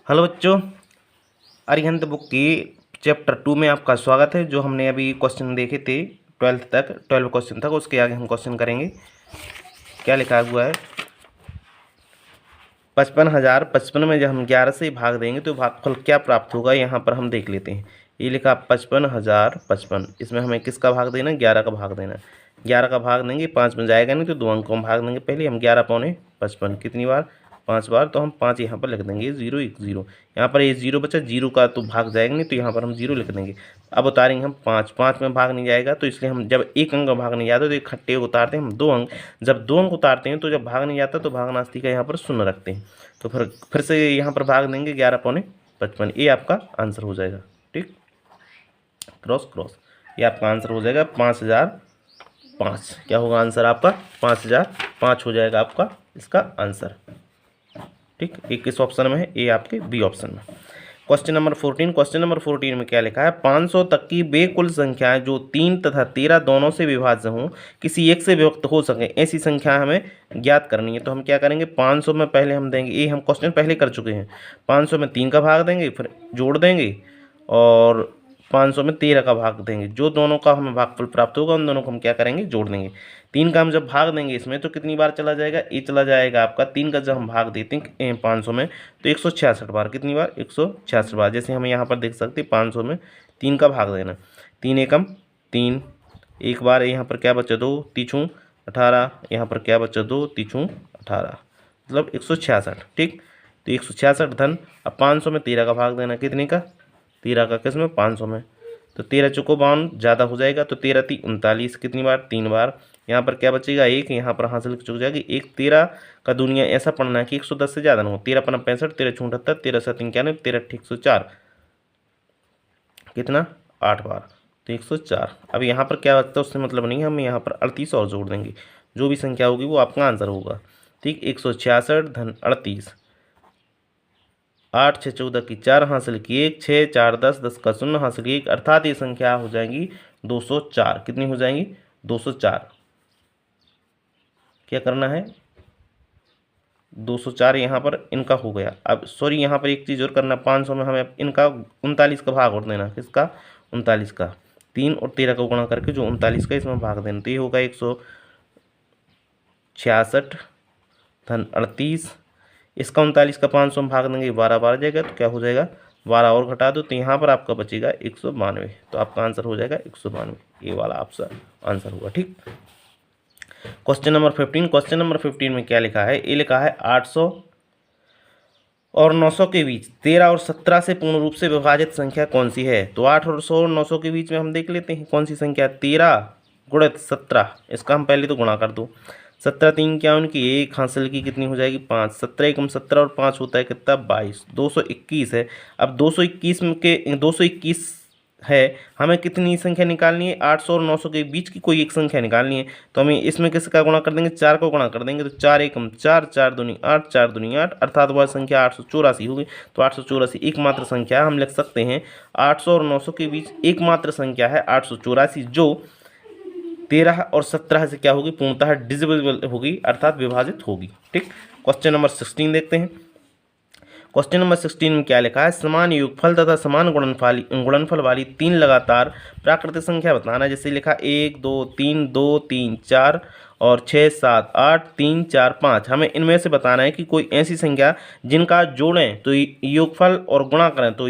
Hello बच्चों, Arihant book की chapter 2 में आपका स्वागत है। जो हमने अभी क्वेश्चन देखे थे 12 क्वेश्चन तक, उसके आगे हम क्वेश्चन करेंगे। क्या लिखा हुआ है? 55,000 55 में जब हम 11 से भाग देंगे तो भागफल क्या प्राप्त होगा, यहाँ पर हम देख लेते हैं। ये लिखा 55,055, इसमें हमें किसका भाग देना है? 11 का भाग देना है। 11 का भाग देंगे, 5 में जाएगा नहीं तो 2 अंकों में भाग देंगे। पहले हम 11 पौने 55 कितनी बार? 5 बार, तो हम 5 यहाँ पर लिख देंगे। 0 1 0, यहाँ पर ये 0 बचा, 0 का तो भाग जाएगा नहीं तो यहाँ पर हम 0 लिख देंगे। अब उतारेंगे हम 5, 5 में भाग नहीं जाएगा तो इसलिए हम जब एक अंक भाग नहीं जाता तो एक खट्टे उतारते हैं हम 2 अंक। जब 2 अंक उतारते हैं तो जब भाग नहीं जाता तो भागनास्ती का यहाँ पर 0 रखते हैं। तो फिर से यहाँ पर भाग देंगे 11 पौने 55। ये आपका आंसर हो जाएगा। ठीक, क्रॉस क्रॉस, ये आपका आंसर हो जाएगा 5005। क्या होगा आंसर आपका? 5005 हो जाएगा आपका इसका आंसर। ठीक, एक किस ऑप्शन में है? ये आपके बी ऑप्शन में। Question number 14। क्वेश्चन नंबर 14 में क्या लिखा है? 500 तक की वे कुल संख्याएं जो 3 तथा 13 दोनों से विभाज्य हों, किसी एक से विभक्त हो सके, ऐसी संख्या हमें ज्ञात करनी है। तो हम क्या करेंगे? 500 में पहले हम देंगे, ये हम क्वेश्चन पहले कर चुके हैं। 500 में 3 का भाग देंगे, फिर जोड़ देंगे, और 500 में 13 का भाग देंगे। जो दोनों का हमें भागफल प्राप्त होगा उन दोनों को हम क्या करेंगे? जोड़ देंगे। 3 का हम जब भाग देंगे इसमें तो कितनी बार चला जाएगा? ये चला जाएगा आपका 3 का जब हम भाग देते हैं 500 में तो 166 बार। कितनी बार? 166 बार। जैसे हम यहाँ पर देख सकते हैं 500 में 3 का भाग देना, 3 एकम 3, एक बार यहाँ पर क्या बचा? 2 तीछू 18, यहाँ पर क्या बचा? 2 तीछू 18, मतलब 166। ठीक, तो 166 धन, अब 500 में 13 का भाग देना, कितने का? 13 का किस में? 500 में। तो 13 चौको 52 ज़्यादा हो जाएगा, तो 13 3 39, कितनी बार? 3 बार। यहाँ पर क्या बचेगा? 1, यहाँ पर हासिल चुक जाएगी 1। 13 का दुनिया ऐसा पढ़ना है कि 110 से ज़्यादा ना हो। 13 पन्ना 65, 13 छूं 78, 13 7 91, 13 ठीक 104, कितना? 8 बार, तो 104। अब यहाँ पर क्या बचता है उससे मतलब नहीं, हम यहाँ पर 38 और जोड़ देंगे। जो भी संख्या होगी वो आपका आंसर होगा। ठीक, 166 धन 38, 8 6 14 की 4 हासिल की 1, 6 4 10, 10 का 0 हासिल की 1, अर्थात ये संख्या हो जाएंगी 204। कितनी हो जाएंगी? 204। क्या करना है? 204 यहाँ पर इनका हो गया। अब सॉरी, यहाँ पर एक चीज़ और करना, 500 में हमें इनका 39 का भाग और देना। किसका? 39 का। 3 और 13 का गुणा करके जो 39 का इसमें भाग देना, तो ये होगा 166 धन 38, इसका 39 का 500 में भाग देंगे, 12 बार जाएगा, तो क्या हो जाएगा? 12 और घटा दो तो यहाँ पर आपका बचेगा 192। तो आपका आंसर हो जाएगा 192, ये वाला आपका आंसर होगा। ठीक, क्वेश्चन नंबर 15। क्वेश्चन नंबर 15 में क्या लिखा है? ये लिखा है 800 और 900 के बीच 13 और 17 से पूर्ण रूप से विभाजित संख्या कौन सी है? तो 800 और 900 के बीच में हम देख लेते हैं कौन सी संख्या। 13 गुणित 17, इसका हम पहले तो गुणा कर दो। 17 3 क्या उनकी 1 हासिल की, कितनी हो जाएगी? 5। 17 एकम 17 और 5 होता है कितना? 22। 221 है। अब 221 में के 221 है, हमें कितनी संख्या निकालनी है? 800 और 900 के बीच की कोई एक संख्या निकालनी है। तो हमें इसमें किसका गुणा कर देंगे? 4 को गुणा कर देंगे, तो 4 एकम 4, 4 दूनी 8, 4 दूनी 8, अर्थात वह संख्या 884 होगी। तो 884 एकमात्र संख्या हम लिख सकते हैं। 800 और 900 के बीच एकमात्र संख्या है 884, जो 13 और 17 से क्या होगी? पूर्णतः डिविजिबल होगी, अर्थात विभाजित होगी। ठीक, क्वेश्चन नंबर 16 देखते हैं। क्वेश्चन नंबर 16 में क्या लिखा है? समान योगफल तथा समान गुणनफल वाली 3 लगातार प्राकृतिक संख्या बताना। जैसे लिखा 1 2 3, 2 3 4 और 6 7 8 3 4 5। हमें इनमें से बताना है कि कोई ऐसी संख्या जिनका जोड़ें तो योगफल और गुणा करें तो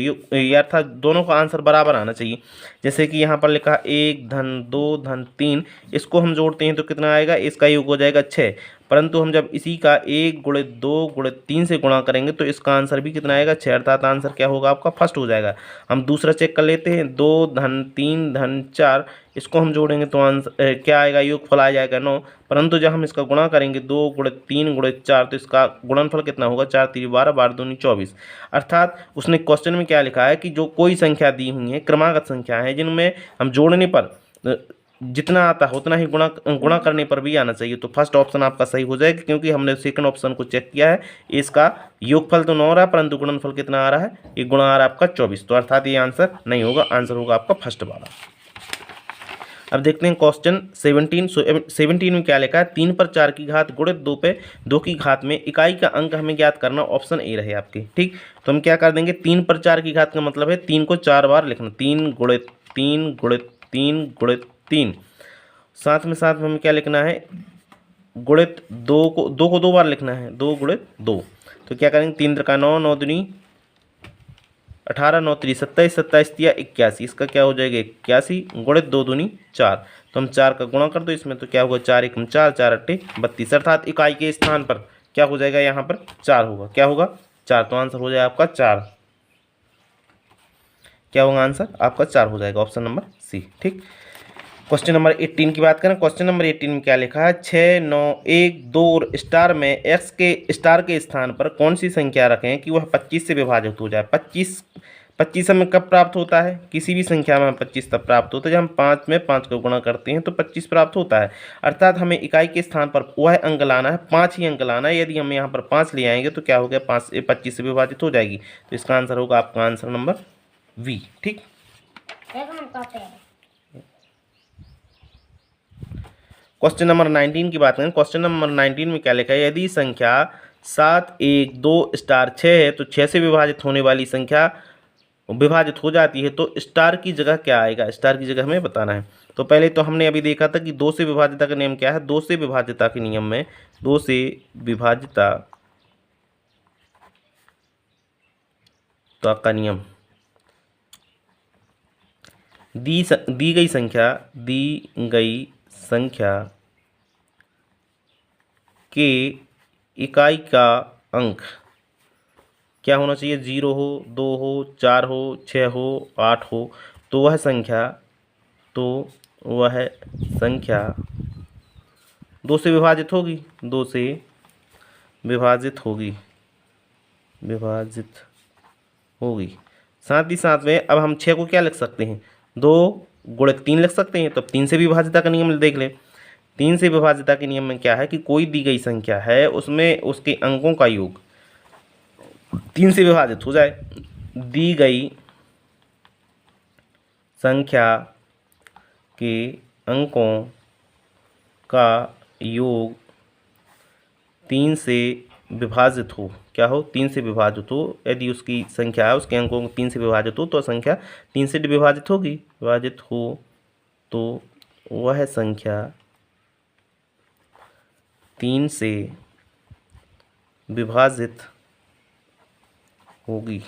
अर्थात दोनों का आंसर बराबर आना चाहिए। जैसे कि यहाँ पर लिखा 1 धन 2 धन 3, इसको हम जोड़ते हैं तो कितना आएगा? इसका योग हो जाएगा 6, परंतु हम जब इसी का 1 गुणित 2 गुणित 3 से गुणा करेंगे तो इसका आंसर भी कितना आएगा? 6, अर्थात आंसर क्या होगा आपका? फर्स्ट हो जाएगा। हम दूसरा चेक कर लेते हैं, 2 धन 3 धन 4, इसको हम जोड़ेंगे तो आंसर क्या आएगा? योगफल आ जाएगा 9, परंतु जब हम इसका गुणा करेंगे 2 गुणित 3 गुणित 4 तो इसका गुणनफल कितना होगा? 4 3 12, 12 दूनी 24। अर्थात उसने क्वेश्चन में क्या लिखा है कि जो कोई संख्या दी हुई है क्रमागत संख्या है जिनमें हम जोड़ने पर जितना आता है उतना ही गुणा करने पर भी आना चाहिए। तो फर्स्ट ऑप्शन आपका सही हो जाएगा, क्योंकि हमने सेकंड ऑप्शन को चेक किया है, इसका योगफल तो 9 रहा है परंतु गुणनफल कितना आ रहा है? ये गुणा आ रहा है आपका 24। तो अर्थात ये आंसर नहीं होगा, आंसर होगा आपका फर्स्ट वाला। अब देखते हैं क्वेश्चन 17। 17 में क्या लिखा है, 3 पर 4 की घात गुणित 2 पे 2 की घात में इकाई का अंक हमें ज्ञात करना, ऑप्शन ए रहे आपके। ठीक, तो हम क्या कर देंगे, 3 पर 4 की घात का मतलब है 3 को 4 बार लिखना, 3 गुणित 3 गुणित 3 गुणित 3। साथ में हमें क्या लिखना है, गुणित 2 को 2 बार लिखना है, 2 गुणित 2। तो क्या करेंगे, 3 त्रिका 9, 9 दूनी 18, 9 3 27, 27 तिया 81, इसका क्या हो जाएगा 81 गुणित 2 दूनी 4। तो हम 4 का गुणा कर दो इसमें, तो क्या होगा 4 एकम 4, 4 अट्ठे 32, अर्थात इकाई के स्थान पर क्या हो जाएगा, यहाँ पर 4 होगा। क्या होगा 4, तो आंसर हो जाएगा आपका 4। क्या होगा आंसर आपका 4 हो जाएगा, ऑप्शन नंबर सी। ठीक, क्वेश्चन नंबर 18 की बात करें। क्वेश्चन नंबर 18 में क्या लिखा है, 6 9 1 2 और स्टार में एक्स के स्टार के स्थान पर कौन सी संख्या रखें कि वह 25 से विभाजित हो जाए। 25 हमें कब प्राप्त होता है, किसी भी संख्या में 25 तब प्राप्त होता है जब हम 5 में 5 को गुणा करते हैं तो 25 प्राप्त होता है। अर्थात हमें इकाई के स्थान पर वह अंक लाना है, 5 ही अंक लाना है। यदि हम यहाँ पर 5 ले आएंगे तो क्या हो गया, 5 25 से विभाजित हो जाएगी। तो इसका आंसर होगा आपका आंसर नंबर वी। ठीक, क्वेश्चन नंबर 19 की बात करें। क्वेश्चन नंबर 19 में क्या लिखा है, यदि संख्या 7 1 2 स्टार 6 है तो 6 से विभाजित होने वाली संख्या विभाजित हो जाती है तो स्टार की जगह क्या आएगा, स्टार की जगह हमें बताना है। तो पहले तो हमने अभी देखा था कि 2 से विभाजिता का नियम क्या है, 2 से विभाजिता के नियम में 2 से विभाजिता का नियम, दी गई संख्या के इकाई का अंक क्या होना चाहिए, 0 हो, 2 हो, 4 हो, 6 हो, 8 हो। तो वह संख्या 2 से विभाजित होगी, 2 से विभाजित होगी। साथ ही साथ में अब हम 6 को क्या लिख सकते हैं, 2 गुणित 3 लिख सकते हैं। तो अब 3 से विभाजिता का नियम देख लें। 3 से विभाजिता के नियम में क्या है कि कोई दी गई संख्या है उसमें उसके अंकों का योग 3 से विभाजित हो जाए। दी गई संख्या के अंकों का योग 3 से विभाजित हो, क्या हो, 3 से विभाजित हो। यदि उसकी संख्या है उसके अंकों को 3 से विभाजित हो तो संख्या 3 से विभाजित होगी, विभाजित हो तो वह संख्या 3 से विभाजित होगी।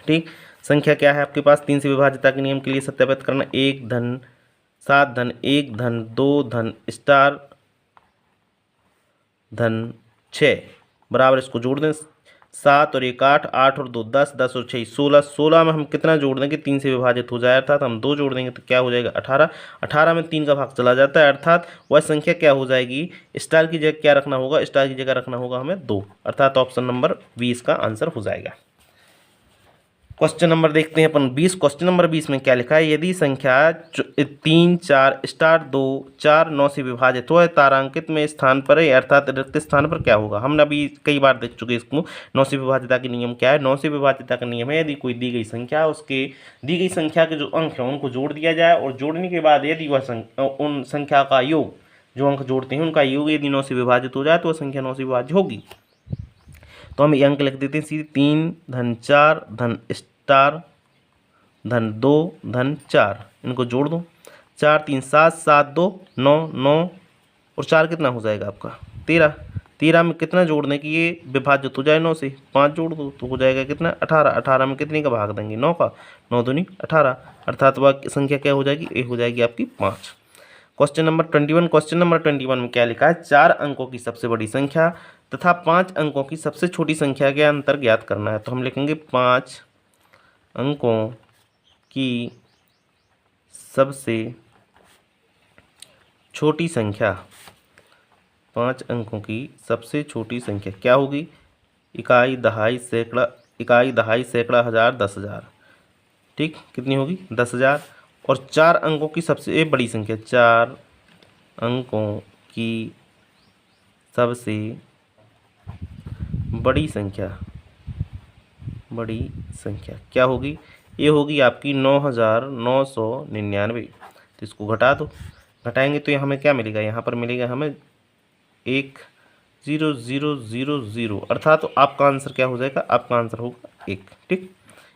ठीक, संख्या क्या है आपके पास, 3 से विभाजिता के नियम के लिए सत्यापित करना, 1 धन 7 धन 1 धन 2 धन स्टार धन 6 बराबर, इसको जोड़ दें, 7 और 1 8, 8 और 2 10, 10 और 6 16, 16 में हम कितना जोड़ देंगे, 3 से विभाजित हो जाए, अर्थात हम 2 जोड़ देंगे तो क्या हो जाएगा 18, 18 में 3 का भाग चला जाता है, अर्थात वह संख्या क्या हो जाएगी, स्टार की जगह क्या रखना होगा, स्टार की जगह रखना होगा हमें 2, अर्थात ऑप्शन नंबर 20 का आंसर हो जाएगा। क्वेश्चन नंबर देखते हैं अपन 20। क्वेश्चन नंबर 20 में क्या लिखा है, यदि संख्या 3 4 स्टार 2 4 9 से विभाजित हो तारांकित में स्थान पर है, अर्थात रिक्त स्थान पर क्या होगा। हमने अभी कई बार देख चुके इसको। 9 से विभाजिता के नियम क्या है, 9 से विभाजिता का नियम है यदि कोई दी गई संख्या उसके दी गई संख्या के जो अंक हैं उनको जोड़ दिया जाए और जोड़ने के बाद यदि वह उन संख्या का योग, जो अंक जोड़ते हैं उनका योग यदि 9 से विभाजित हो जाए तो वह संख्या 9 से विभाज्य होगी। तो हम ये अंक लिख देते हैं सीधे, 3 धन 4 धन स्टार धन 2 धन 4, इनको जोड़ दो, 4 3 7 7 2 9 9 और 4 कितना हो जाएगा आपका 13, 13 में कितना जोड़ने की ये विभाजित हो जाए 9 से, 5 जोड़ दो तो हो जाएगा कितना 18, 18 में कितने का भाग देंगे 9 का, 9 दूनी 18, अर्थात वह संख्या क्या हो जाएगी, ये हो जाएगी आपकी 5। Question number 21। क्वेश्चन नंबर 21 में क्या लिखा है, 4 अंकों की सबसे बड़ी संख्या तथा 5 अंकों की सबसे छोटी संख्या के अंतर ज्ञात करना है। तो हम लिखेंगे 5 अंकों की सबसे छोटी संख्या, 5 अंकों की सबसे छोटी संख्या क्या होगी, इकाई दहाई सैकड़ा, इकाई दहाई सैकड़ा हज़ार 10,000, ठीक, कितनी होगी 10,000। और 4 अंकों की सबसे बड़ी संख्या, 4 अंकों की सबसे बड़ी संख्या क्या होगी, ये होगी आपकी 9,999। तो इसको घटा दो, घटाएंगे तो हमें क्या मिलेगा, यहाँ पर मिलेगा हमें 1,0,0,0,0, अर्थात तो आपका आंसर क्या हो जाएगा, आपका आंसर होगा 1। ठीक,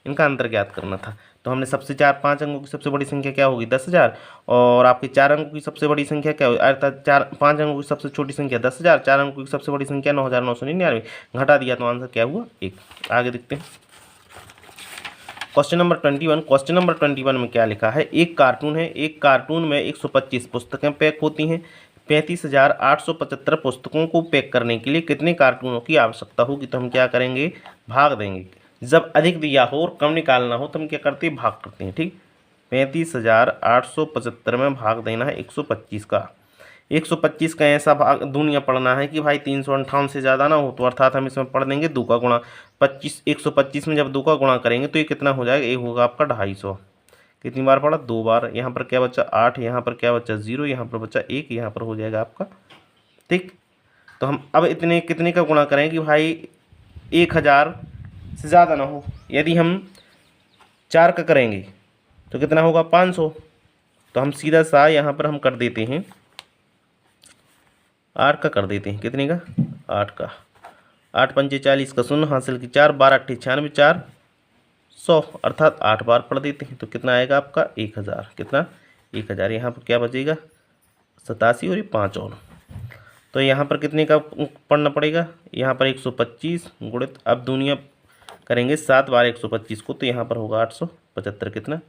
इनका अंतर ज्ञात करना था। तो हमने सबसे 5 अंकों की सबसे बड़ी संख्या क्या होगी 10,000, और आपके 4 अंकों की सबसे बड़ी संख्या क्या होगी, अर्थात 5 अंकों की सबसे छोटी संख्या 10,000, 4 अंकों की सबसे बड़ी संख्या 9,999, घटा दिया तो आंसर क्या हुआ 1। आगे देखते हैं क्वेश्चन नंबर 21। क्वेश्चन नंबर 21 में क्या लिखा है, एक कार्टून है, एक कार्टून में 125 पुस्तकें पैक होती हैं। 35,875 पुस्तकों को पैक करने के लिए कितने कार्टूनों की आवश्यकता होगी। तो हम क्या करेंगे, भाग देंगे। जब अधिक दिया हो और कम निकालना हो तो हम क्या करते हैं, भाग करते हैं। ठीक, 35,875 में भाग देना है 125 का। 125 का ऐसा भाग दुनिया पढ़ना है कि भाई 358 से ज़्यादा ना हो, तो अर्थात हम इसमें पढ़ देंगे 2 का गुणा। 125 में जब 2 का गुणा करेंगे तो ये कितना हो जाएगा, ये होगा आपका 250। कितनी बार पढ़ा, 2 बार। यहाँ पर क्या बच्चा 8, यहाँ पर क्या बच्चा 0, यहाँ पर बच्चा 1, यहाँ पर हो जाएगा आपका। ठीक, तो हम अब इतने कितने का गुणा करें कि भाई 1000 से ज़्यादा ना हो। यदि हम 4 का करेंगे तो कितना होगा 500। तो हम सीधा सा यहाँ पर हम कर देते हैं 8 का कर देते हैं, कितने का 8 का। 8 पंचे 40 का 0 हासिल की 4, 12 8 96, 4 100, अर्थात 8 बार पढ़ देते हैं तो कितना आएगा आपका 1000। कितना 1000। यहाँ पर क्या बचेगा 87 और ये 5 और। तो यहाँ पर कितने का पढ़ना पड़ेगा, यहाँ पर 125 गुणित, अब दुनिया करेंगे 7 बार 125 को, तो यहाँ पर होगा 875। कितना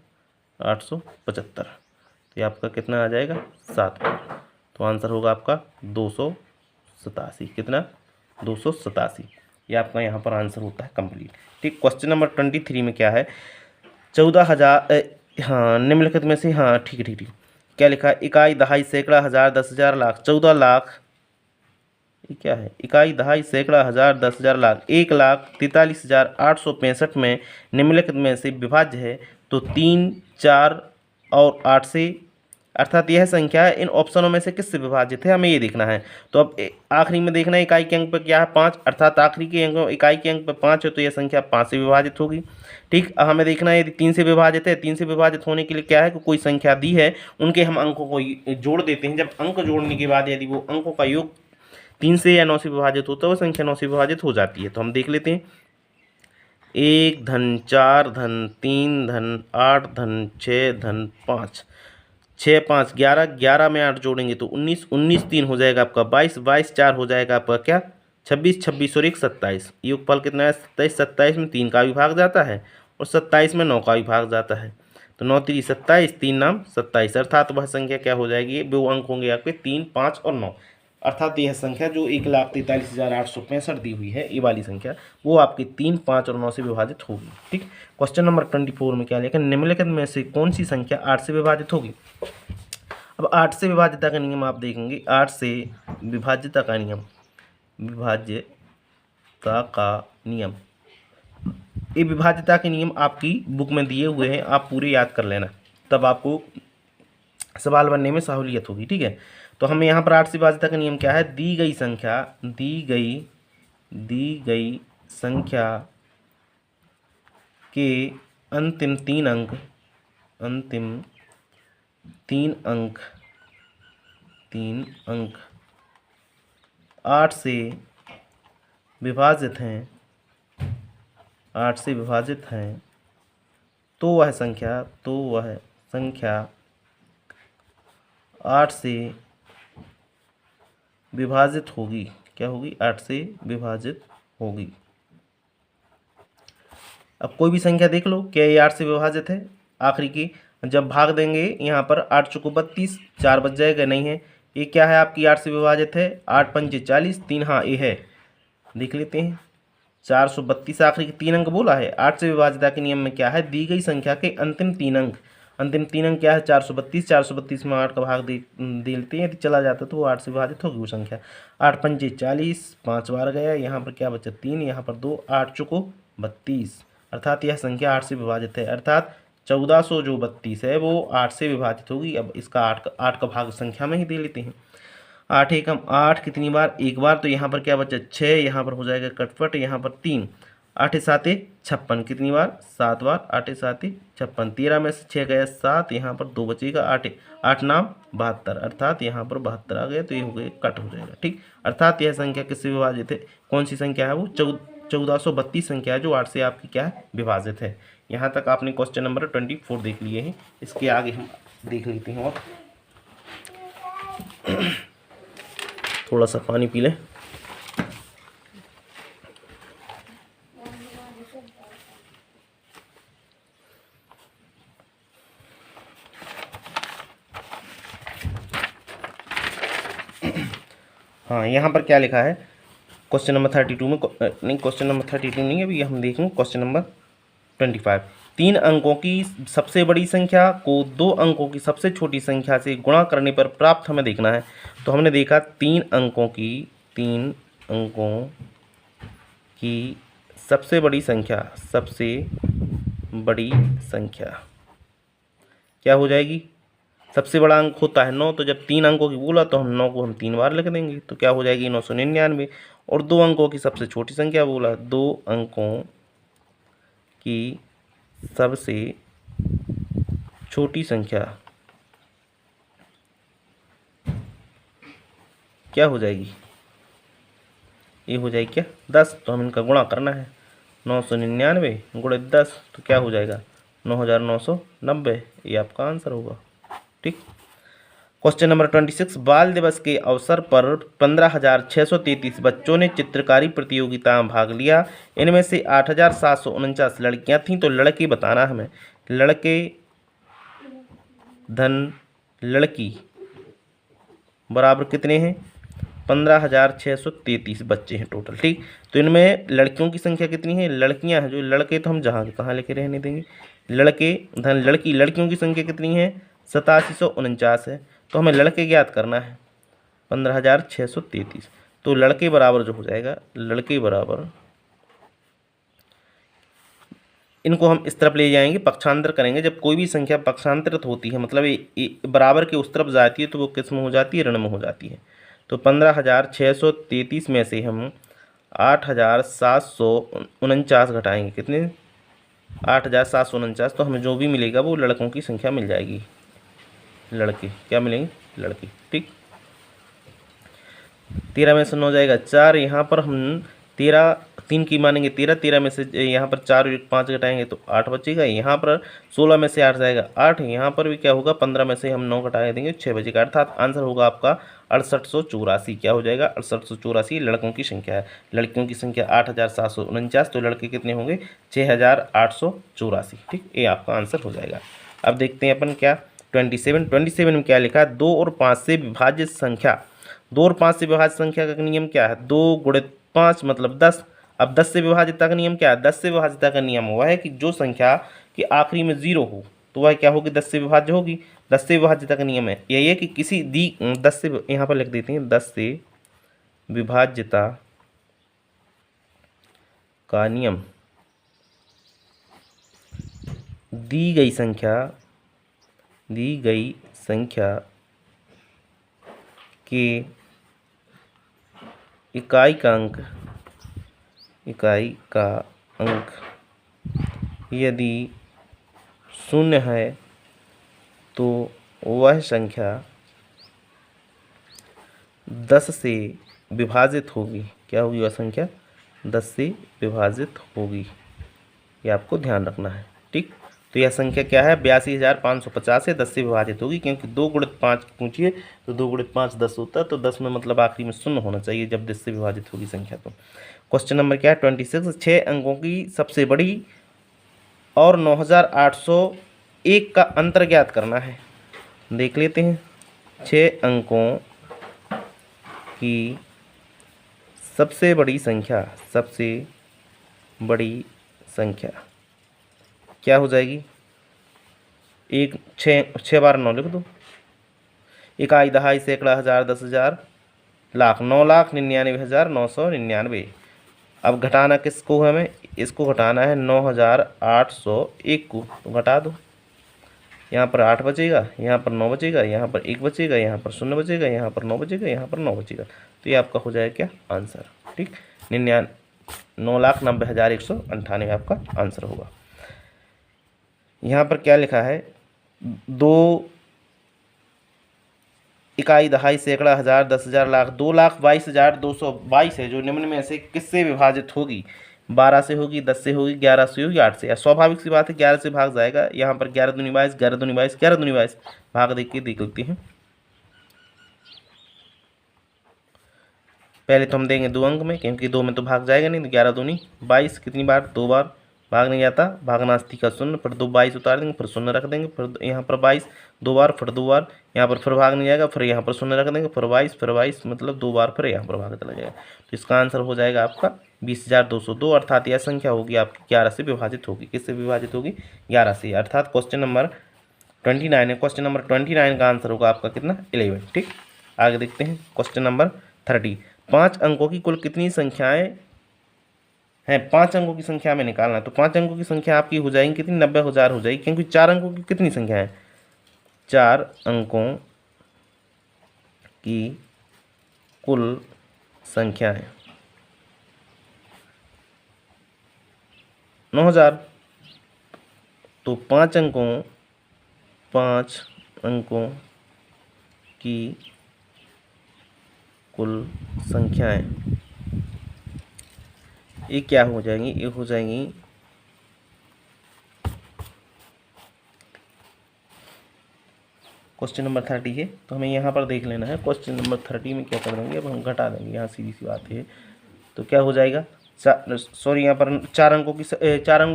875। तो ये आपका कितना आ जाएगा 7 बार। तो आंसर होगा आपका 287। कितना 287। ये आपका यहाँ पर आंसर होता है कंप्लीट। ठीक, क्वेश्चन नंबर 23 में क्या है, 14,000, हाँ निम्नलिखित में से, हाँ ठीक है ठीक ठीक, क्या लिखा है, इकाई दहाई सैकड़ा हज़ार 10,000 लाख 14 लाख, ये क्या है, इकाई दहाई सैकड़ा हज़ार 10,000 लाख 1,43,865 में निम्नलिखित में से विभाज्य है तो 3, 4 और 8 से, अर्थात यह संख्या इन ऑप्शनों में से किससे विभाजित है, हमें ये देखना है। तो अब आखिरी में देखना है इकाई के अंक पर क्या है 5, अर्थात आखिरी के अंक इकाई के अंक पर 5 है तो यह संख्या 5 से विभाजित होगी। ठीक, अब हमें देखना है यदि 3 से विभाजित है, 3 से विभाजित होने के लिए क्या है कि कोई संख्या दी है उनके हम अंकों को जोड़ देते हैं। जब अंक जोड़ने के बाद यदि वो अंकों का योग 3 से या 9 से विभाजित होता है वो संख्या 9 से विभाजित हो जाती है। तो हम देख लेते हैं 1 धन 4 धन 3 धन 8 धन 6 धन 5, 6 5 11, 11 में 8 जोड़ेंगे तो 19, 19 3 हो जाएगा आपका 22, 22 4 हो जाएगा आपका क्या 26, 26 और 1 27। योगफल कितना है 27, 27 में 3 का भी भाग जाता है और 27 में 9 का भी भाग जाता है। तो 9 3 27, 3 नाम 27, अर्थात वह संख्या क्या हो जाएगी, वो अंक होंगे आपके 3, 5 और 9, अर्थात यह संख्या जो 1,43,865 दी हुई है ये वाली संख्या वो आपकी 3, 5 और 9 से विभाजित होगी। ठीक, क्वेश्चन नंबर 24 में क्या लिखा, निम्नलिखित में से कौन सी संख्या 8 से विभाजित होगी। अब 8 से विभाज्यता का नियम आप देखेंगे, 8 से विभाज्यता का नियम, विभाज्यता का नियम, ये विभाज्यता के नियम आपकी बुक में दिए हुए हैं, आप पूरे याद कर लेना तब आपको सवाल बनने में सहूलियत होगी। ठीक है, तो हमें यहाँ पर 8 से विभाज्यता का नियम क्या है, दी गई संख्या के अंतिम 3 अंक 8 से विभाजित हैं, 8 से विभाजित हैं तो वह संख्या 8 से विभाजित होगी। क्या होगी, 8 से विभाजित होगी। अब कोई भी संख्या देख लो, क्या ये 8 से विभाजित है, आखिरी की जब भाग देंगे यहाँ पर 8 चौको 32, 4 बच जाएगा, नहीं है। ये क्या है आपकी 8 से विभाजित है, 8 पंचे 40, 3, हाँ ये है, देख लेते हैं 432 आखिरी के 3 अंक बोला है। 8 से विभाज्यता के नियम में क्या है, दी गई संख्या के अंतिम 3 अंक, अंतिम 3 अंक क्या है 432, 432 में 8 का भाग दे देते हैं, यदि चला जाता तो वो 8 से विभाजित होगी वो संख्या। 8 पंचे 40, 5 बार गया, यहाँ पर क्या बचा 3, यहाँ पर 2, 8 चौको 32, अर्थात यह संख्या 8 से विभाजित है, अर्थात 1400 जो 32 है वो 8 से विभाजित होगी। अब इसका 8 का भाग संख्या में ही दे लेते हैं। 8 एकम 8 कितनी बार, एक बार, तो यहाँ पर क्या बचा 6, यहाँ पर हो जाएगा कटपट, यहाँ पर 3, 8 7 56 कितनी बार 7 बार, 8 7 56, 13 में से 6 गया 7, यहाँ पर 2 बचेगा, 8 नाम 72, अर्थात यहाँ पर 72 आ गया, तो ये हो गया कट हो जाएगा। ठीक, अर्थात यह संख्या किससे विभाजित है, कौन सी संख्या है वो 1432 संख्या है जो 8 से आपकी क्या है विभाजित है। यहाँ तक आपने क्वेश्चन नंबर 24 देख लिए हैं, इसके आगे हम देख लेते हैं। और थोड़ा सा पानी पी लें। हाँ, यहाँ पर क्या लिखा है क्वेश्चन नंबर 32 में, नहीं क्वेश्चन नंबर 32 नहीं, अभी हम देखेंगे क्वेश्चन नंबर 25। 3 अंकों की सबसे बड़ी संख्या को 2 अंकों की सबसे छोटी संख्या से गुणा करने पर प्राप्त हमें देखना है। तो हमने देखा 3 अंकों की सबसे बड़ी संख्या क्या हो जाएगी, सबसे बड़ा अंक होता है 9, तो जब 3 अंकों की बोला तो हम 9 को हम 3 बार लिख देंगे, तो क्या हो जाएगी 999। और 2 अंकों की सबसे छोटी संख्या बोला, 2 अंकों की सबसे छोटी संख्या क्या हो जाएगी, ये हो जाएगी क्या 10, तो हम इनका गुणा करना है, 999 गुणित 10, तो क्या हो जाएगा 9990, ये आपका आंसर होगा। ठीक, क्वेश्चन नंबर 26, बाल दिवस के अवसर पर 15,633 बच्चों ने चित्रकारी प्रतियोगिता में भाग लिया। इनमें से 8,749 लड़कियां थीं, तो लड़के बताना हमें। लड़के धन लड़की बराबर कितने हैं, 15,633 बच्चे हैं टोटल। ठीक, तो इनमें लड़कियों की संख्या कितनी है, लड़कियां हैं, जो लड़के तो हम जहाँ के तहाँ लेके रहने देंगे। लड़के धन लड़की, लड़कियों की संख्या कितनी है 8749 है, तो हमें लड़के ज्ञात करना है 15,633। तो लड़के बराबर जो हो जाएगा, लड़के बराबर, इनको हम इस तरफ ले जाएंगे, पक्षांतर करेंगे। जब कोई भी संख्या पक्षांतरित होती है, मतलब ये बराबर के उस तरफ जाती है, तो वो किस में हो जाती है, ऋण में हो जाती है। तो 15,633 में से हम 8,749 घटाएंगे, कितने 8,749, तो हमें जो भी मिलेगा वो लड़कों की संख्या मिल जाएगी, लड़के क्या मिलेंगे, लड़के। ठीक, 13 में से 9 जाएगा 4, यहाँ पर हम 13 3 की मानेंगे 13, 13 में से यहाँ पर 4 और 5 घटाएंगे तो 8 बचेगा। यहाँ पर 16 में से 8 जाएगा 8, यहाँ पर भी क्या होगा 15 में से हम 9 घटा देंगे 6 बचेगा, अर्थात आंसर होगा आपका 6884। क्या हो जाएगा 6884 लड़कों की संख्या है। लड़कियों की संख्या 8,749, तो लड़के कितने होंगे 6,884। ठीक, ये आपका आंसर हो जाएगा। अब देखते हैं अपन क्या 27 में क्या लिखा है, 2 और 5 से विभाजित संख्या। 2 और 5 से विभाजित संख्या का नियम क्या है, 2 गुणित 5 मतलब 10। अब 10 से विभाजितता का नियम क्या है, 10 से विभाजितता का नियम हुआ है कि जो संख्या के आखिरी में 0 हो तो वह क्या होगी 10 से विभाज्य होगी। 10 से विभाज्यता का नियम है यही है कि किसी 10 से, यहाँ पर लिख देते हैं 10 से विभाज्यता का नियम, दी गई संख्या के इकाई का अंक यदि 0 है तो वह संख्या 10 से विभाजित होगी। क्या होगी वह संख्या 10 से विभाजित होगी, ये आपको ध्यान रखना है। ठीक, तो यह संख्या क्या है 82,550 है, 10 से विभाजित होगी, क्योंकि 2 गुणित 5 पूछिए तो 2 गुणित 5 10 होता है, तो 10 में मतलब आखिरी में 0 होना चाहिए जब 10 से विभाजित होगी संख्या। तो क्वेश्चन नंबर क्या है 26, 6 अंकों की सबसे बड़ी और 9,801 का अंतर ज्ञात करना है। देख लेते हैं 6 अंकों की सबसे बड़ी संख्या क्या हो जाएगी, 6 बार 9 लिख दो, इकाई दहाई सैकड़ा हज़ार 10,000 लाख, 9,99,999। अब घटाना किसको है, हमें इसको घटाना है 9,801 को, तो घटा दो, यहाँ पर 8 बचेगा, यहाँ पर 9 बचेगा, यहाँ पर 1 बचेगा, यहाँ पर 0 बचेगा, यहाँ पर 9 बचेगा, यहाँ पर 9 बचेगा, तो ये आपका हो जाएगा क्या आंसर। ठीक, 9,90,198 आपका आंसर होगा। यहाँ पर क्या लिखा है, 2 इकाई, दहाई, सैकड़ा, हजार, 10,000, लाख, 2,22,222 है जो निम्न में से किससे विभाजित होगी? 12 से होगी, 10 से होगी, 11 से होगी, 8 से। या स्वाभाविक सी बात है 11 से भाग जाएगा। यहाँ पर 11 दूनी 22, 11 दूनी 22, 11 दूनी 22, भाग देख के देख लेते हैं। पहले तो हम देंगे 2 अंक में, क्योंकि 2 में तो भाग जाएगा नहीं। तो 11 दूनी 22 कितनी बार? 2 बार। भाग नहीं जाता, भागनास्ती का शून्य, फिर 2 22 उतार देंगे, फिर शून्य रख देंगे, फिर यहाँ पर 22 2 बार, फिर 2 बार, यहाँ पर फिर भाग नहीं जाएगा, फिर यहाँ पर शून्य रख देंगे, फिर 22 मतलब 2 बार, फिर यहाँ पर भाग चला जाएगा। तो इसका आंसर हो जाएगा आपका 20,202, अर्थात यह संख्या होगी आपकी 11 से विभाजित होगी। किससे विभाजित होगी? 11 से। अर्थात क्वेश्चन नंबर 29 है। क्वेश्चन नंबर 29 का आंसर होगा आपका कितना? 11। ठीक, आगे देखते हैं क्वेश्चन नंबर 30। 5 अंकों की कुल कितनी संख्याएं हैं? 5 अंकों की संख्या में निकालना है। तो 5 अंकों की संख्या आपकी हो जाएगी कितनी? 90,000 हो जाएगी, क्योंकि 4 अंकों की कितनी संख्या है? 4 अंकों की कुल संख्या है 9,000। तो 5 अंकों की कुल संख्याएं ये क्या हो जाएंगी? ये हो जाएंगी क्वेश्चन नंबर 30 है, तो हमें यहाँ पर देख लेना है क्वेश्चन नंबर 30 में क्या कर देंगे। अब हम घटा देंगे, यहाँ सीधी सी बात है। तो क्या हो जाएगा? सॉरी, यहाँ पर 4 अंकों की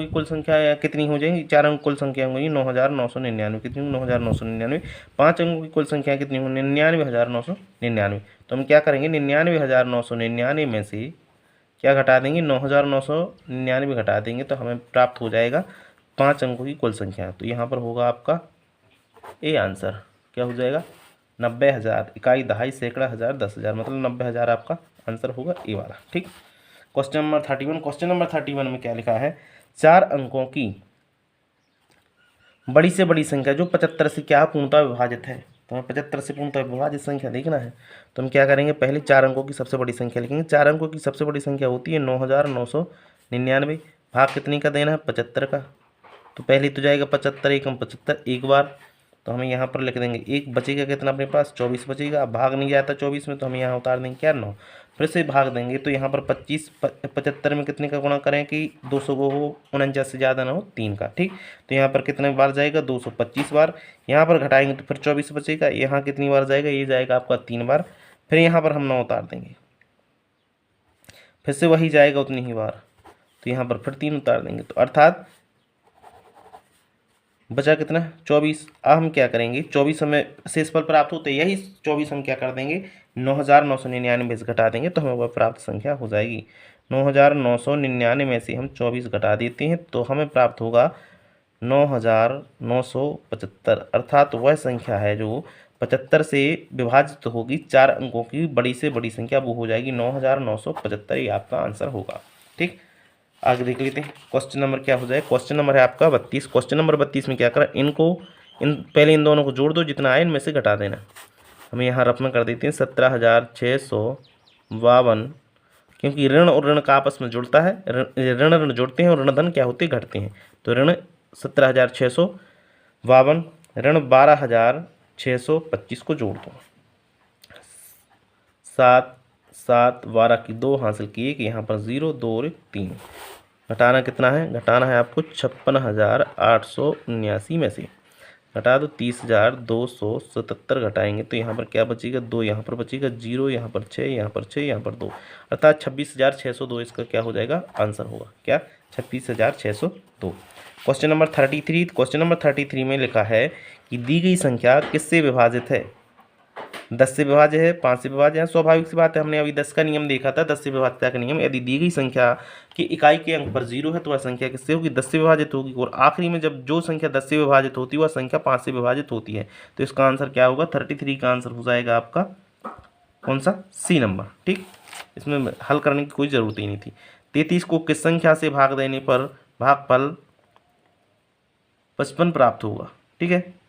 कुल संख्या कितनी हो जाएंगी? 4 अंक कुल संख्या होगी 9,999। कितनी? 9,999। 5 अंकों की कुल संख्या कितनी होगी? 99,999। तो हम क्या करेंगे? 99,999 में से क्या घटा देंगे? 9,999 घटा देंगे, तो हमें प्राप्त हो जाएगा 5 अंकों की कुल संख्या। तो यहाँ पर होगा आपका ए आंसर। क्या हो जाएगा? 90,000, इकाई, दहाई, सैकड़ा, हजार, 10,000, मतलब 90,000 आपका आंसर होगा ए वाला। ठीक, क्वेश्चन नंबर 31। क्वेश्चन नंबर 31 में क्या लिखा है? 4 अंकों की बड़ी से बड़ी संख्या जो 75 से क्या पूर्णतः विभाजित है। तो हमें 75 से पूर्णतः विभाजित संख्या देखना है। तो हम क्या करेंगे? पहले 4 अंकों की सबसे बड़ी संख्या लिखेंगे। 4 अंकों की सबसे बड़ी संख्या होती है 9,999। भाग कितनी का देना है? 75 का। तो पहले तो जाएगा 75 एकम 75 एक बार, तो हमें यहाँ पर लिख देंगे। एक बचेगा कितना अपने पास? 24 बचेगा। अब भाग नहीं जाता 24 में, तो हम यहाँ उतार देंगे क्या? 9। फिर से भाग देंगे, तो यहाँ पर 75 में कितने का गुणा करें कि 200 को हो 49 से ज़्यादा ना हो 3 का। ठीक, तो यहाँ पर कितने बार जाएगा? 225 बार। यहाँ पर घटाएंगे तो फिर 24 बचेगा। यहाँ कितनी बार जाएगा? ये जाएगा आपका 3 बार। फिर यहाँ पर हम 9 उतार देंगे, फिर से वही जाएगा उतनी ही बार, तो यहाँ पर फिर 3 उतार देंगे। तो अर्थात बचा कितना? 24। अब हम क्या करेंगे? 24 हमें शेषफल प्राप्त होते यही 24 हम क्या कर देंगे? 9,999 से घटा देंगे, तो हमें वह प्राप्त संख्या हो जाएगी। 9,999 में से हम 24 घटा देते हैं, तो हमें प्राप्त होगा 9,975। अर्थात वह संख्या है जो 75 से विभाजित होगी 4 अंकों की बड़ी से बड़ी संख्या, वो हो जाएगी 9,975। ये आपका आंसर होगा। ठीक, आगे देख लेते हैं क्वेश्चन नंबर क्या हो जाए। क्वेश्चन नंबर है आपका 32। क्वेश्चन नंबर 32 में क्या करा? पहले इन दोनों को जोड़ दो, जितना आए इनमें से घटा देना। हमें यहाँ रफ में कर देते हैं 17,652, क्योंकि ऋण और ऋण का आपस में जुड़ता है। ऋण ऋण जुड़ते हैं और ऋण धन क्या होते? घटते हैं। तो ऋण 17,652, ऋण 12,625 को जोड़ दो। 7 7 12 की 2 हासिल किए कि यहाँ पर 0 2 और 3। घटाना कितना है? घटाना है आपको 56,879 में से घटा दो 30,277 घटाएंगे, तो यहाँ पर क्या बचेगा? 2 यहाँ पर बचेगा, 0 यहाँ पर 6, यहाँ पर 6, यहाँ पर 2, अर्थात 26,602 इसका क्या हो जाएगा? आंसर होगा। क्या? 26,602। Question number 33। क्वेश्चन नंबर 33 में लिखा है कि दी गई संख्या किससे विभाजित है? 10 से विभाज्य है, 5 से विभाज्य है। स्वाभाविक सी बात है, हमने अभी 10 का नियम देखा था, 10 से विभाज्यता का नियम। यदि दी गई संख्या की इकाई के अंक पर 0 है तो वह संख्या किससे होगी? 10 से विभाजित होगी। और आखिरी में जब जो संख्या 10 से विभाजित होती है वह संख्या 5 से विभाजित होती है। तो इसका आंसर क्या होगा? 33 का आंसर हो जाएगा आपका कौन सा? C number. ठीक, इसमें हल करने की कोई ज़रूरत ही नहीं थी। 33 को किस संख्या से भाग देने पर भागफल 55 प्राप्त होगा? ठीक है,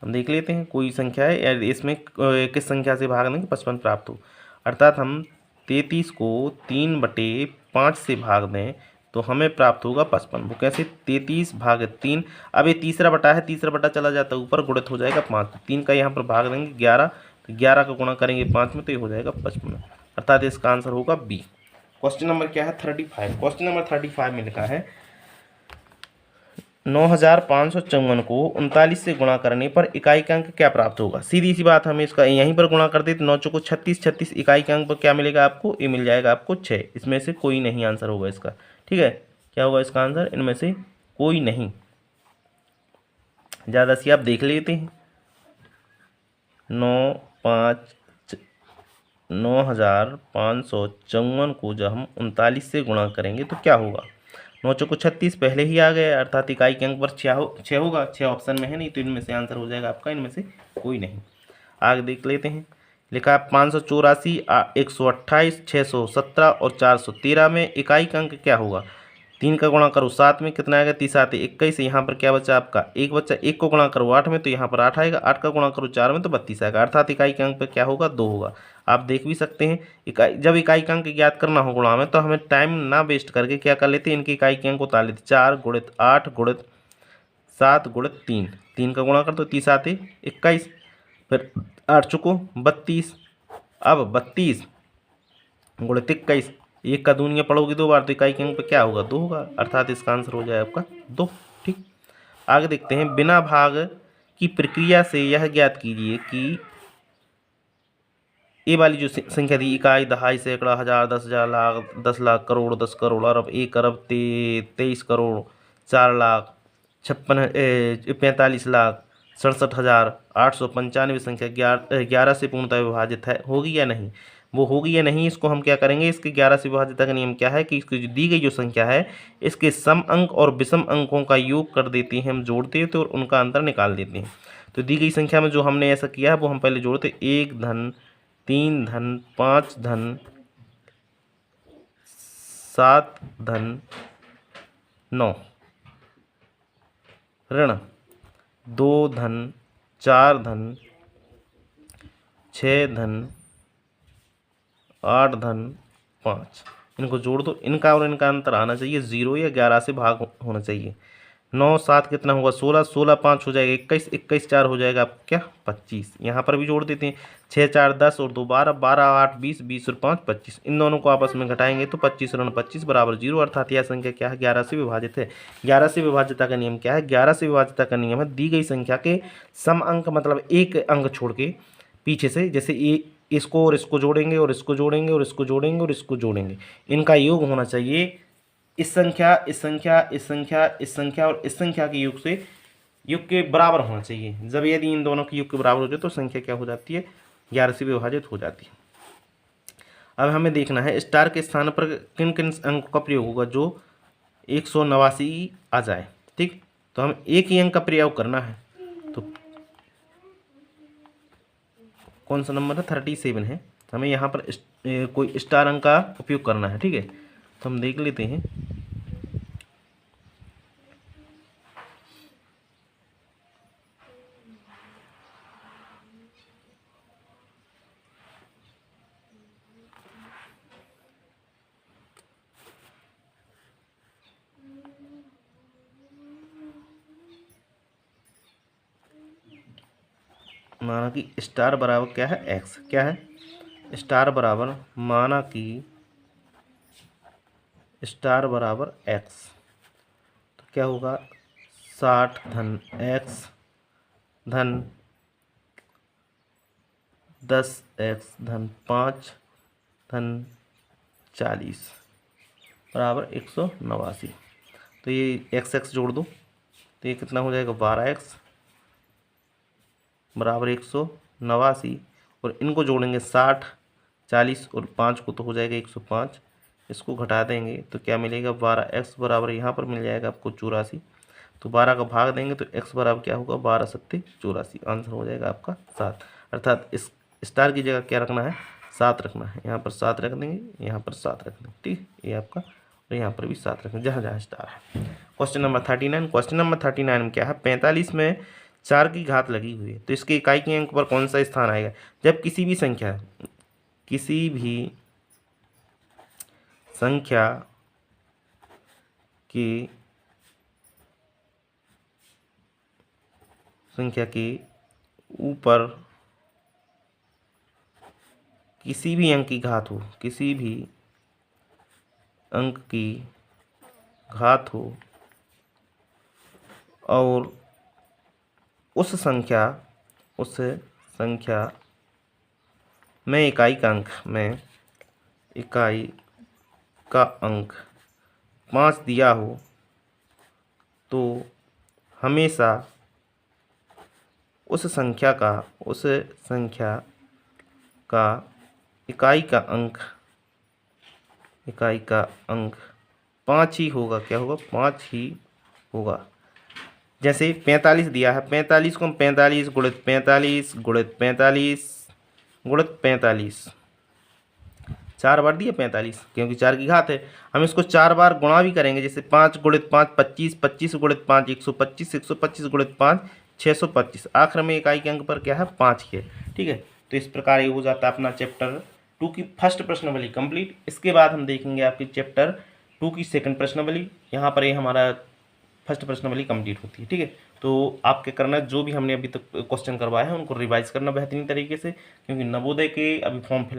हम देख लेते हैं। कोई संख्या है इसमें किस संख्या से भाग देंगे 55 प्राप्त हो। अर्थात हम 33 को 3/5 से भाग दें तो हमें प्राप्त होगा 55। वो कैसे? 33/3। अब ये तीसरा बटा है, तीसरा बटा चला जाता है ऊपर, गुणित हो जाएगा 5। 3 का यहाँ पर भाग देंगे 11, तो 11 का गुणा करेंगे 5 में तो ये हो जाएगा 55, अर्थात इसका आंसर होगा बी। क्वेश्चन नंबर क्या है? 35। क्वेश्चन नंबर 35 में लिखा है 9554 को 39 से गुणा करने पर इकाई का अंक क्या प्राप्त होगा? सीधी सी बात, हमें इसका यहीं पर गुणा कर देते, 9 चौको 36, 36 इकाई के अंक पर क्या मिलेगा आपको? ये मिल जाएगा आपको 6। इसमें से कोई नहीं आंसर होगा इसका, ठीक है। क्या होगा इसका आंसर? इनमें से कोई नहीं। ज़्यादा सी आप देख लेते हैं। 9554 को जब हम 39 से गुणा करेंगे तो क्या होगा? 9 चौको 36 पहले ही आ गया, अर्थात इकाई के अंक पर 6 होगा। 6 ऑप्शन में है नहीं, तो इनमें से आंसर हो जाएगा आपका इनमें से कोई नहीं। आगे देख लेते हैं। लिखा है 584, 128, 617 और 413 में इकाई का अंक क्या होगा? 3 का गुणा करो 7 में, कितना आएगा? 30 आते 21। यहाँ पर क्या बचा आपका? एक बच्चा। 1 को गुणा करो 8 में तो यहाँ पर 8 आएगा। 8 का गुणा करो 4 में तो 32 आएगा, अर्थात इकाई के अंक पर क्या होगा? 2 होगा। आप देख भी सकते हैं, जब इकाई का अंक ज्ञात करना हो गुणा में, तो हमें टाइम ना वेस्ट करके क्या कर लेते हैं, इनकी इकाई के अंक उतार लेते। 4 गुणित 8 गुणित 7 गुणित 3, 3 का गुणा कर तो 30 आते 21, फिर 8 चुको 32। अब 32 गुणित 21, 1 का दूनिया पढ़ोगे 2 बार तो इकाई के अंक पे क्या होगा? 2 होगा, अर्थात इसका आंसर हो जाए आपका 2। ठीक, आगे देखते हैं। बिना भाग की प्रक्रिया से यह ज्ञात कीजिए कि ये वाली जो संख्या थी, इकाई, दहाई, सैकड़ा, हजार, 10,000, लाख, 10 लाख, करोड़, 10 करोड़, अरब, 1 अरब 23 करोड़, 4 लाख 45 लाख 67,895 संख्या 11 से पूर्णतः विभाजित है, होगी या नहीं? वो होगी या नहीं, इसको हम क्या करेंगे, इसके 11 से विभाजित का नियम क्या है कि इसकी जो दी गई जो संख्या है, इसके सम अंक और विषम अंकों का योग कर देते हैं, हम जोड़ते हैं तो उनका अंतर निकाल देते हैं। तो दी गई संख्या में जो हमने ऐसा किया है वो हम पहले जोड़ते, 1 धन 3 धन 5 धन 7 धन 9 ऋण 2 धन 4 धन 6 धन 8 धन 5, इनको जोड़ दो। इनका और इनका अंतर आना चाहिए 0 या 11 से भाग होना चाहिए। 9 7 कितना होगा? 16, 16 5 हो जाएगा 21, 21 4 हो जाएगा आपका क्या? 25। यहाँ पर भी जोड़ देते हैं, 6 4 10 और 2 12, 12 8 20, 20 और 5 25। इन दोनों को आपस में घटाएंगे तो 25 ऋण 25 बराबर 0, अर्थात यह संख्या क्या है? 11 से विभाजित है। 11 से विभाजिता का नियम क्या है? 11 से विभाजिता का नियम है दी गई संख्या के सम अंक, मतलब एक अंक छोड़ के पीछे से, जैसे इसको और इसको जोड़ेंगे और इसको जोड़ेंगे और इसको जोड़ेंगे और इसको जोड़ेंगे, इनका योग होना चाहिए इस संख्या, इस संख्या, इस संख्या, इस संख्या और इस संख्या के योग से, योग के बराबर होना चाहिए। जब यदि इन दोनों के योग के बराबर हो जाए तो संख्या क्या हो जाती है? 11 से विभाजित हो जाती है। अब हमें देखना है स्टार के स्थान पर किन किन अंकों का प्रयोग होगा जो 189 आ जाए। ठीक, तो हम एक ही अंक का प्रयोग करना है। तो कौन सा नंबर है? 37 है। हमें यहाँ पर कोई स्टार अंक का उपयोग करना है। ठीक है, तो हम देख लेते हैं। माना कि स्टार बराबर क्या है? एक्स। क्या है? स्टार बराबर, माना कि स्टार बराबर एक्स, तो क्या होगा? 60 धन एक्स धन 10x धन 5 धन 40 बराबर 189। तो ये x जोड़ दो तो ये कितना हो जाएगा? 12x बराबर 189, और इनको जोड़ेंगे 60, 40 और 5 को तो हो जाएगा 105। इसको घटा देंगे तो क्या मिलेगा? 12x बराबर यहाँ पर मिल जाएगा आपको 84। तो 12 का भाग देंगे तो x बराबर क्या होगा? 12 सत्ते 84, आंसर हो जाएगा आपका 7। अर्थात इस स्टार की जगह क्या रखना है? 7 रखना है। यहाँ पर 7 रख देंगे, यहाँ पर 7 रख देंगे। ठीक, ये आपका, और यहाँ पर भी 7 रखेंगे जहाँ जहाँ स्टार है। Question number 39। क्वेश्चन नंबर 39 में क्या है? 45 में 4 की घात लगी हुई है, तो इसके इकाई के अंक पर कौन सा स्थान आएगा? जब किसी भी संख्या के ऊपर किसी भी अंक की घात हो, किसी भी अंक की घात हो और उस संख्या में इकाई का अंक 5 दिया हो तो हमेशा उस संख्या का इकाई का अंक 5 ही होगा। क्या होगा? 5 ही होगा। जैसे 45 दिया है, 45 को हम 45 गुणित 45 गुणित 45 गुणित 45 4 बार दिया 45, क्योंकि 4 की घात है। हम इसको 4 बार गुणा भी करेंगे, जैसे 5 गुणित 5 25, 25 गुणित 5 125, 125 गुणित 5 625। आखिर में इकाई के अंक पर क्या है? 5 ही है। ठीक है, तो इस प्रकार ये हो जाता है अपना चैप्टर 2 की फर्स्ट प्रश्नावली कंप्लीट। इसके बाद हम देखेंगे आपकी चैप्टर 2 की सेकंड प्रश्नावली। यहाँ पर ये हमारा फर्स्ट प्रश्नावली कंप्लीट होती है। ठीक है, तो आप क्या करना है, जो भी हमने अभी तक क्वेश्चन करवाया है उनको रिवाइज करना बेहतरीन तरीके से, क्योंकि नवोदय के अभी फॉर्म फिल